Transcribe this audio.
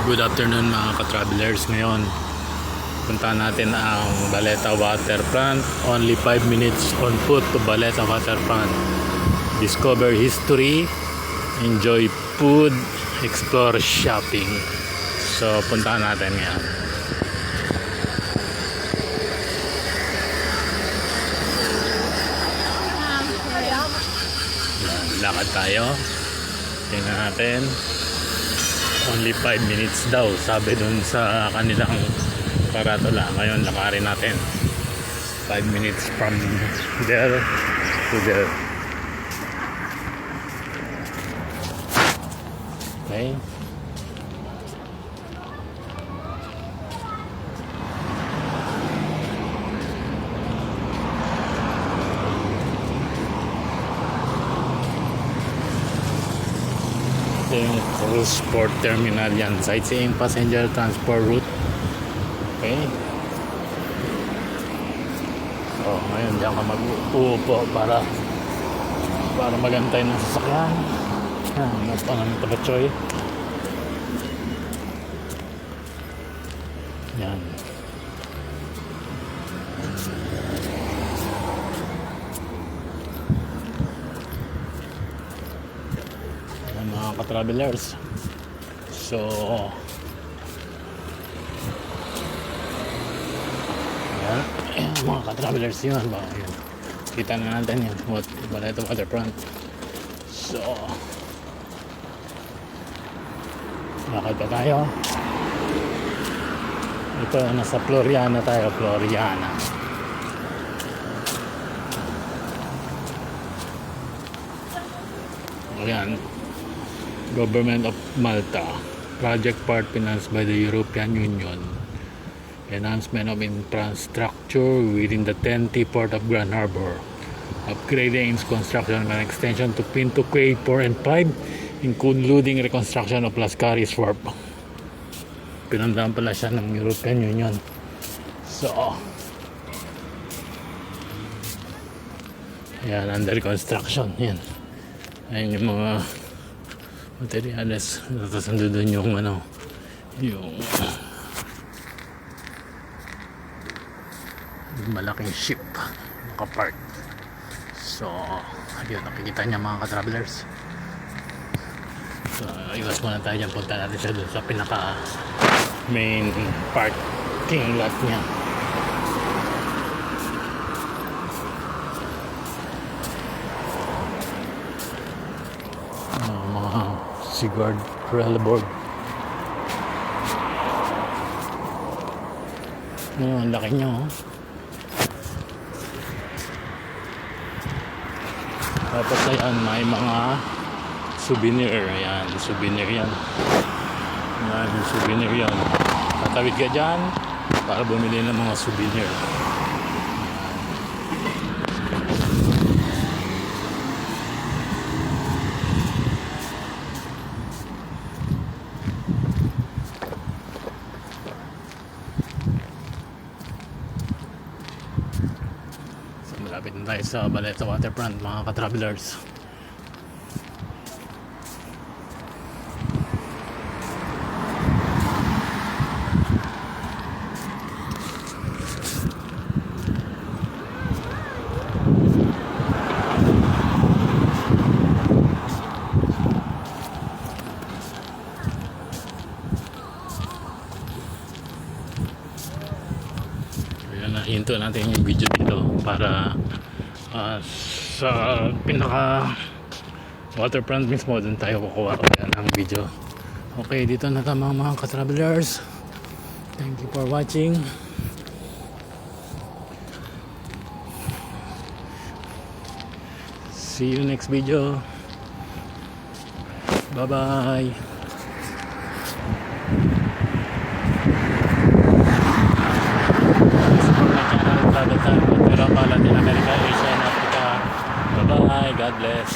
Good afternoon mga ka-travelers. Ngayon punta natin ang Baleta Waterfront. Only 5 minutes on foot to Baleta Waterfront. Discover history, enjoy food, explore shopping. So punta natin ngayon. Lakad tayo. Tingnan natin. Only 5 minutes daw, sabi dun sa kanilang karatula. Ngayon lakarin natin 5 minutes from there to there. Okay. Ito yung cruise port terminal yan. Sightseeing passenger transport route. Okay. So ngayon diyan ka mag-uupo para magantay ng sasakyan. Mas pa ng tabatsoy. Yan. Mga ka-travelers, so yan, mga ka-travelers yun, kita na natin yun, Baleta Waterfront. So lakad pa tayo. Ito, nasa Floriana tayo, Floriana. Ayan, Government of Malta project part financed by the European Union, enhancement of infrastructure within the TEN-T port of Grand Harbor, upgrading its construction and extension to Pinto Quay 4 and 5, including reconstruction of Lascaris Wharf. Pinundahan pala siya ng European Union. So yan, under construction. Yan, ayun yung mga materials. Tapos nandun yung yung malaking ship nakapark. So ayun, nakikita niya mga ka-travelers. So iwas muna tayo dyan, punta natin siya dun sa pinaka main parking lot niya. Mga Sigurd Trelleborg. Ang laki niya, oh. Tapos ayan, may mga souvenir. Ayan, souvenir yan. Ayan, souvenir yan. Tatawid ka dyan para bumili ng mga souvenir. Malapit na tayo sa Baleta Waterfront mga ka-travelers. Hinto natin yung video dito para sa pinaka waterfront mismo dun tayo kukuha ng video. Okay, dito na tama mga ka-travelers. Thank you for watching. See you next video. Bye bye. Latin America, Asia, and Africa. Bye bye. God bless.